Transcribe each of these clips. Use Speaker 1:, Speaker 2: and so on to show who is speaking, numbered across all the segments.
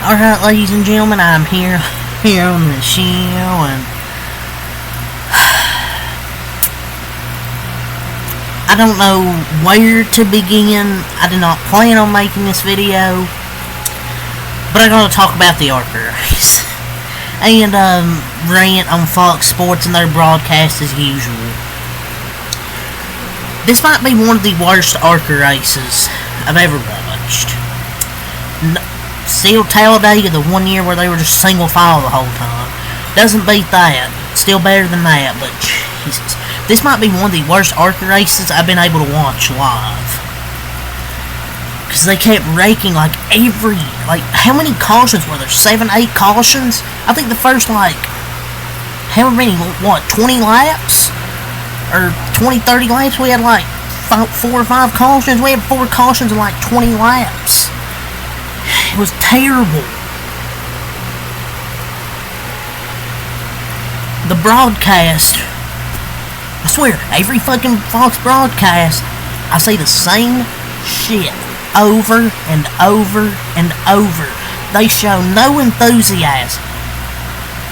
Speaker 1: Alright, ladies and gentlemen, I'm here on the show, and I don't know where to begin. I did not plan on making this video, but I'm going to talk about the Arca race and Rant on Fox Sports and their broadcast as usual. This might be one of the worst Arca races I've ever watched. Still Talladega, the 1 year where they were just single file the whole time. Doesn't beat that. Still better than that, but Jesus. This might be one of the worst Arca races I've been able to watch live. Because they kept raking how many cautions were there? 7, 8 cautions? I think the first, however many, 20 laps? Or 20, 30 laps? We had 4 or 5 cautions. We had 4 cautions in 20 laps. It was terrible. The broadcast, I swear, every fucking Fox broadcast, I see the same shit over and over and over. They show no enthusiasm.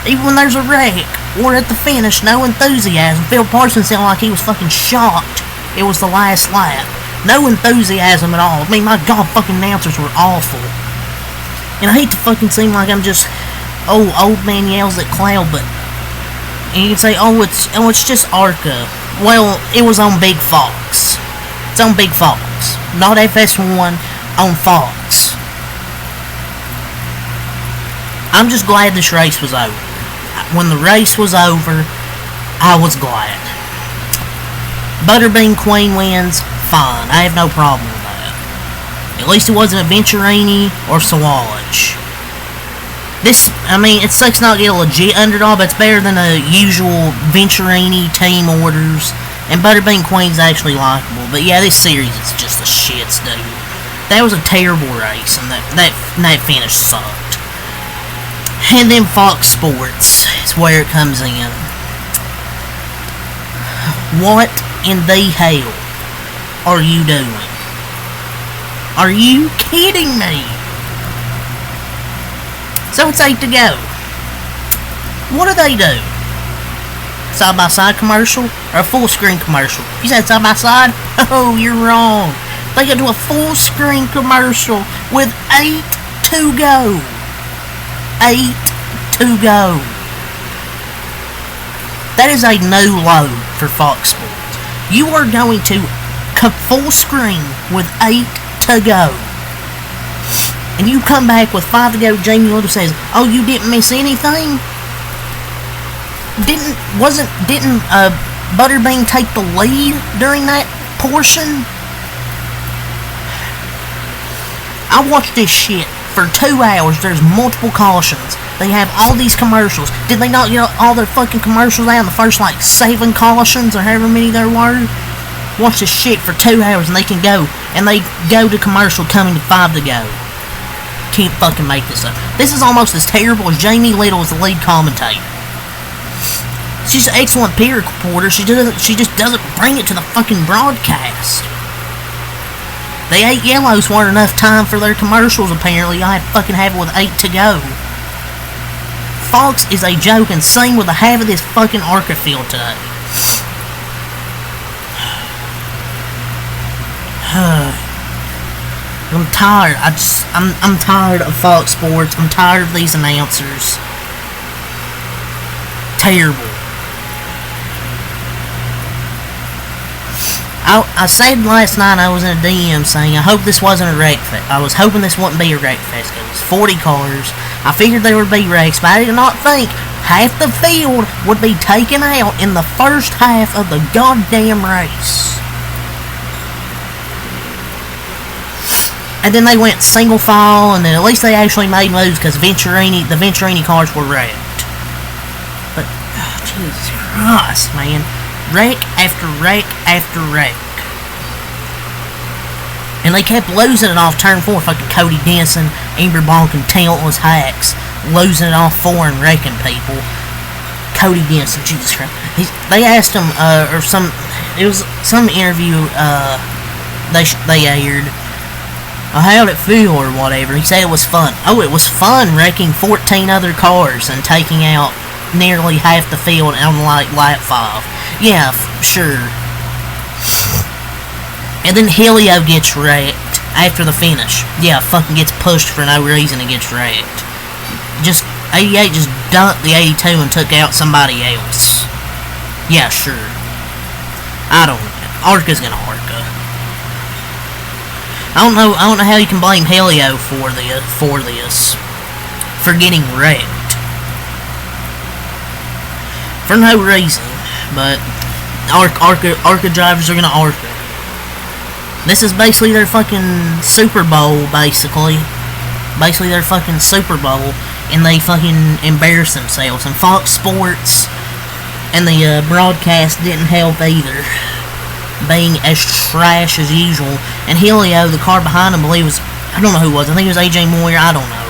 Speaker 1: Even when there's a wreck or at the finish, no enthusiasm. Phil Parsons sounded like he was fucking shocked it was the last lap. No enthusiasm at all. I mean, my god, fucking announcers were awful. And I hate to fucking seem like I'm just, old man yells at cloud, but, and you can say, it's just Arca. Well, it was on Big Fox. It's on Big Fox. Not FS1, on Fox. I'm just glad this race was over. When the race was over, I was glad. Butterbean Queen wins, fine. I have no problem with that. At least it wasn't a Venturini or Sawallich. It sucks not to get a legit underdog, but it's better than a usual Venturini team orders. And Butterbean Queen's actually likable. But yeah, this series is just a shits, dude. That was a terrible race, and that finish sucked. And then Fox Sports is where it comes in. What in the hell are you doing? Are you kidding me? So it's 8 to go. What do they do? Side-by-side commercial? Or a full-screen commercial? You said side-by-side? Oh, you're wrong. They go to a full-screen commercial with 8 to go. 8 to go. That is a no load for Fox Sports. You are going to full screen with 8 to go. And you come back with 5 to go. Jamie Little says, "Oh, you didn't miss anything? Didn't Butterbean take the lead during that portion?" I watched this shit for 2 hours. There's multiple cautions. They have all these commercials. Did they not get all their fucking commercials out in the first 7 cautions or however many there were? Watch this shit for 2 hours and they can go. And they go to commercial coming to 5 to go. Can't fucking make this up. This is almost as terrible as Jamie Little as the lead commentator. She's an excellent peer reporter. She just doesn't bring it to the fucking broadcast. The 8 yellows weren't enough time for their commercials, apparently. I fucking have it with 8 to go. Fox is a joke, and same with the half of this fucking Arca field today. I'm tired. I'm tired of Fox Sports. I'm tired of these announcers. Terrible. I said last night I was in a DM saying I hope this wasn't a wreck fest. I was hoping this wouldn't be a wreck fest. It was 40 cars. I figured there would be wrecks, but I did not think half the field would be taken out in the first half of the goddamn race. And then they went single file, and then at least they actually made moves because the Venturini cars were wrecked. But, Jesus Christ, man. Wreck after wreck after wreck. And they kept losing it off turn 4. Fucking Cody Denson, Amber Bonk, and Talentless Hacks losing it off 4 and wrecking people. Cody Denson, Jesus Christ. They asked him, it was some interview they aired. how'd it feel or whatever. He said it was fun. Oh, it was fun wrecking 14 other cars and taking out nearly half the field on like lap 5. Yeah, sure. And then Helio gets wrecked after the finish. Yeah, fucking gets pushed for no reason and gets wrecked. Just 88 just dunked the 82 and took out somebody else. Yeah, sure. Arca's gonna Arca. I don't know how you can blame Helio for this. For getting wrecked. For no reason. But Arca drivers are gonna Arca. This is basically their fucking Super Bowl, basically. Basically their fucking Super Bowl. And they fucking embarrass themselves. And Fox Sports and the broadcast didn't help either. Being as trash as usual. And Helio, the car behind him, I don't know who it was. I think it was AJ Moyer. I don't know.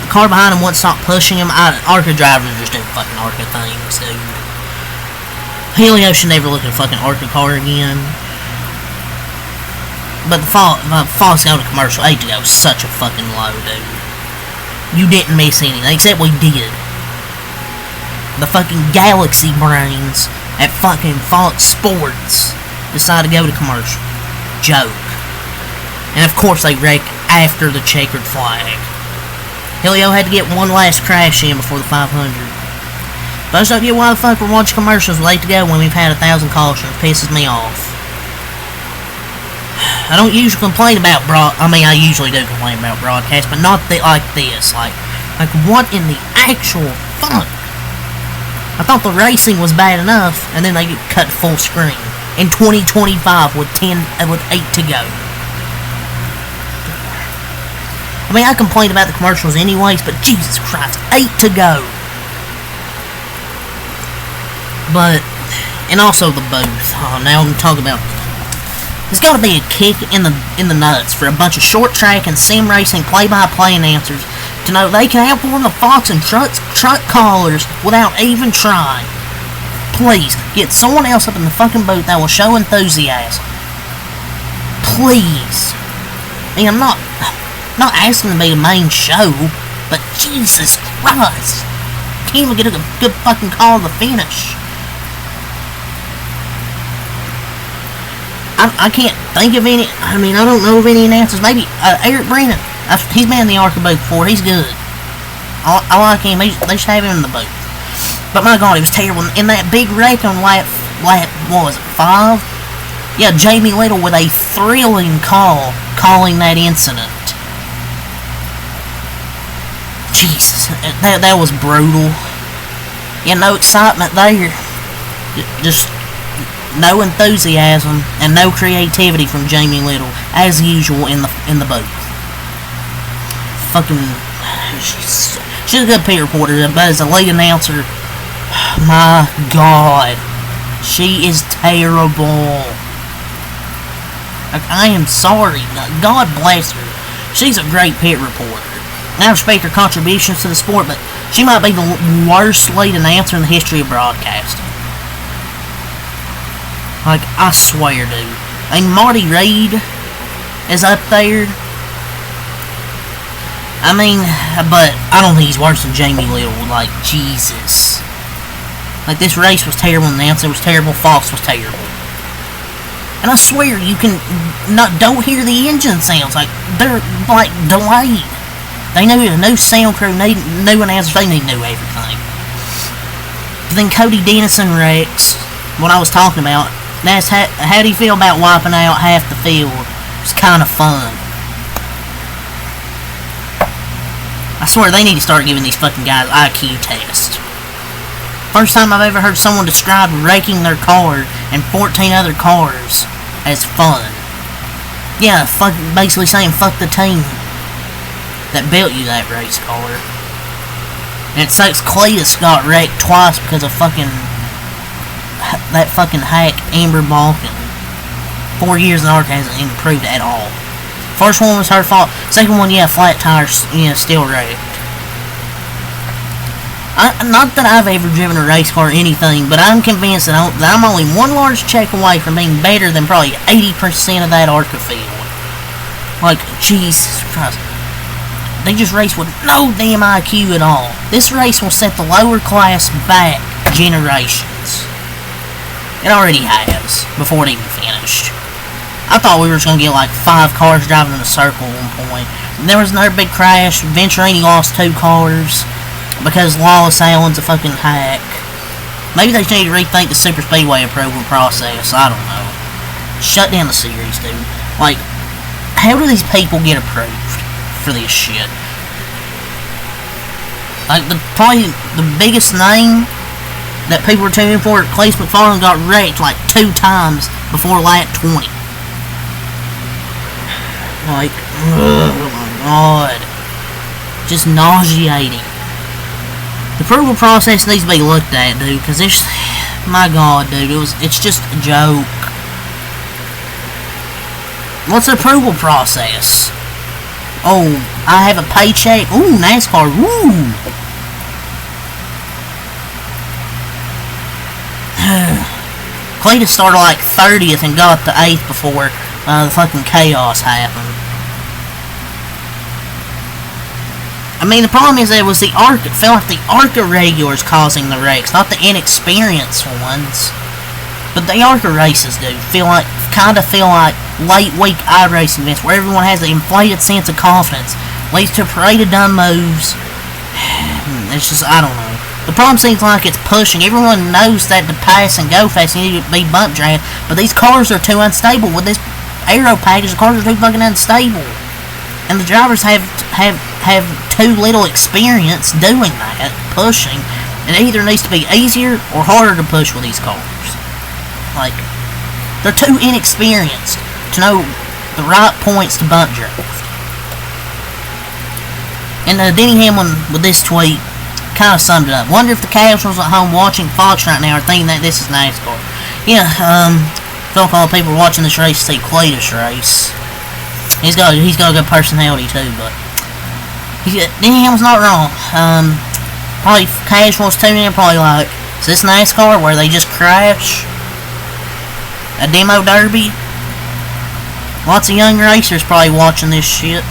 Speaker 1: The car behind him wouldn't stop pushing him. Arca drivers just do fucking Arca things, dude. Helio should never look at a fucking Arca car again. But the Fox going to commercial 8 to go was such a fucking low, dude. You didn't miss anything, except we did. The fucking Galaxy brains at fucking Fox Sports decided to go to commercial. Joke. And of course they wrecked after the checkered flag. Helio had to get one last crash in before the 500. But I just don't get why the fuck we're watching commercials late to go when we've had 1,000 cautions. It pisses me off. I don't usually complain about I usually do complain about broadcasts, but not like this. Like what in the actual fuck? I thought the racing was bad enough, and then they get cut full screen in 2025 with 8 to go. I mean, I complained about the commercials anyways, but Jesus Christ, 8 to go. But, and also the booth. Oh, now I'm talking about. There's got to be a kick in the nuts for a bunch of short track and sim racing play-by-play announcers to know they can outperform the Fox and truck callers without even trying. Please, get someone else up in the fucking booth that will show enthusiasm. Please. I mean, I'm not asking to be the main show, but Jesus Christ. Can't even get a good fucking call to the finish. I can't think of any. I mean, I don't know of any announcers. Maybe Eric Brennan. He's been in the Arca booth before. He's good. I like him. They should have him in the booth. But my God, it was terrible. In that big wreck on lap what was it, 5? Yeah, Jamie Little with a thrilling calling that incident. Jesus, that was brutal. Yeah, no excitement there. Just no enthusiasm and no creativity from Jamie Little, as usual in the booth. Fucking, she's a good pit reporter, but as a lead announcer, my God, she is terrible. Like, I am sorry. God bless her. She's a great pit reporter. I respect her contributions to the sport, but she might be the worst lead announcer in the history of broadcasting. Like, I swear, dude. I mean, Marty Reid is up there. I mean, but I don't think he's worse than Jamie Little. Like, Jesus. Like, this race was terrible, the announcer was terrible, Fox was terrible. And I swear, you can don't hear the engine sounds. Like, they're, like, delayed. They knew a new sound crew, new announcers, they knew everything. But then Cody Dennison wrecks, what I was talking about. That's how do you feel about wiping out half the field? It's kind of fun. I swear they need to start giving these fucking guys IQ tests. First time I've ever heard someone describe wrecking their car and 14 other cars as fun. Yeah, basically saying fuck the team that built you that race car. And it sucks Cletus got wrecked twice because of that fucking hack Amber Balkan. 4 years in Arca hasn't improved at all. First one was her fault. Second one, yeah, flat tires, still wrecked. Not that I've ever driven a race car or anything, but I'm convinced that I'm only one large check away from being better than probably 80% of that Arca field. Like, Jesus Christ. They just race with no damn IQ at all. This race will set the lower class back generations. It already has, before it even finished. I thought we were just going to get like 5 cars driving in a circle at one point. There was another big crash. Venturini lost 2 cars because Lawless Allen's a fucking hack. Maybe they need to rethink the Super Speedway approval process. I don't know. Shut down the series, dude. Like, how do these people get approved for this shit? Like, probably the biggest name that people were tuning for, Cleese McFarland, got wrecked like 2 times before lap 20. Like, oh my god. Just nauseating. The approval process needs to be looked at, dude, because there's... My god, dude, it's just a joke. What's the approval process? Oh, I have a paycheck. Ooh, NASCAR. Woo! Cletus started like 30th and got to 8th before the fucking chaos happened. I mean, the problem is that it was the Arca. It felt like the Arca regulars causing the wrecks, not the inexperienced ones. But the Arca races do kind of feel like late week iRacing events where everyone has an inflated sense of confidence, leads to a parade of dumb moves. It's just, I don't know. The problem seems like it's pushing. Everyone knows that to pass and go fast you need to be bump dragged, but these cars are too unstable. With this aero package, the cars are too fucking unstable. And the drivers have too little experience doing that, pushing. It either needs to be easier or harder to push with these cars. Like, they're too inexperienced to know the right points to bump draft. And Denny Hamlin, with this tweet, kind of summed it up. Wonder if the casuals at home watching Fox right now are thinking that this is NASCAR. Yeah, feel like all the people watching this race see Cletus race. He's got a good personality too, but Denny Hamlin's not wrong. Probably casuals tuning in, probably like, is this NASCAR where they just crash? A demo derby? Lots of young racers probably watching this shit.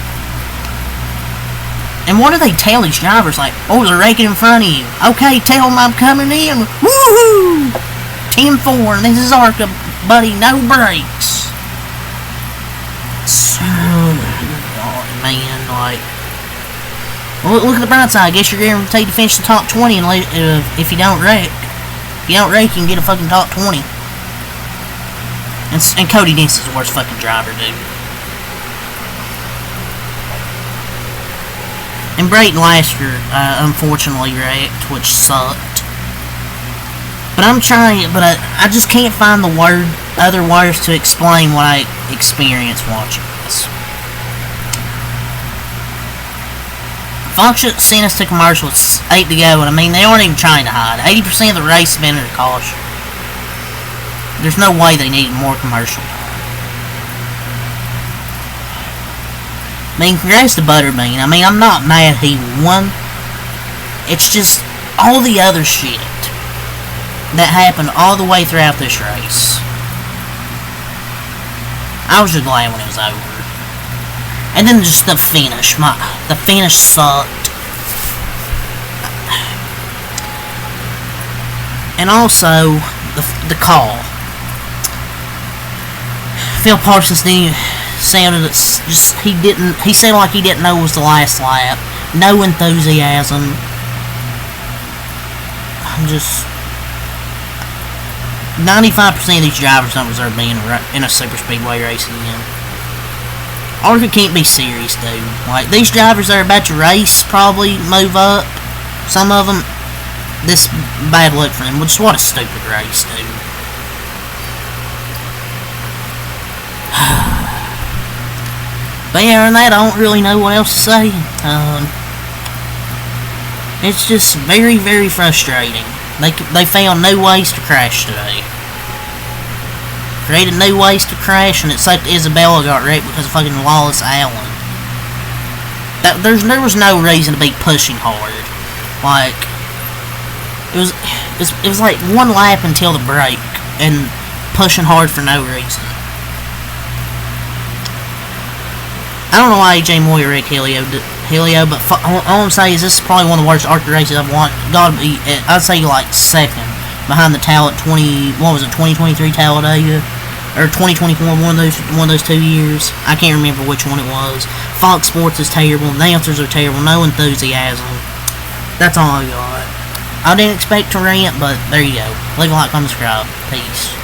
Speaker 1: And what do they tell these drivers? Like, oh, they're raking in front of you. Okay, tell them I'm coming in. Woohoo! 10-4, and this is Arca, buddy, no brakes. So, man, like... Well, look at the bright side. I guess you're guaranteed to finish the top 20 if you don't wreck. If you don't wreck, you can get a fucking top 20. And Cody Nix is the worst fucking driver, dude. And Brayton last year, unfortunately, wrecked, which sucked. But I'm trying, but I just can't find the other words to explain what I experienced watching this. Fox sent us to commercial with 8 to go, and I mean, they aren't even trying to hide. 80% of the race has been under caution. There's no way they needed more commercial time. I mean, congrats to Butterbean. I mean, I'm not mad he won. It's just all the other shit that happened all the way throughout this race. I was just glad when it was over. And then just the finish. The finish sucked. And also, the call. Phil Parsons sounded just he sounded like he didn't know it was the last lap. No enthusiasm. I'm just 95% of these drivers don't deserve being in a super speedway race again. Arca can't be serious, dude. Like, these drivers that are about to race probably move up. Some of them, this bad luck for them. Which, what a stupid race, dude. But yeah, on that, I don't really know what else to say. It's just very, very frustrating. They found new ways to crash today. Created new ways to crash, and it's like Isabella got wrecked because of fucking Lawless Allen. There was no reason to be pushing hard. Like, it was like one lap until the break, and pushing hard for no reason. I don't know why AJ Moyer wrecked Helio, but all I'm saying is this is probably one of the worst Arca races I've watched. Gotta be, I'd say like second behind the Talent 2023 Talladega or 2024, one of those 2 years. I can't remember which one it was. Fox Sports is terrible. Announcers are terrible. No enthusiasm. That's all I got. I didn't expect to rant, but there you go. Leave a like, comment, subscribe. Peace.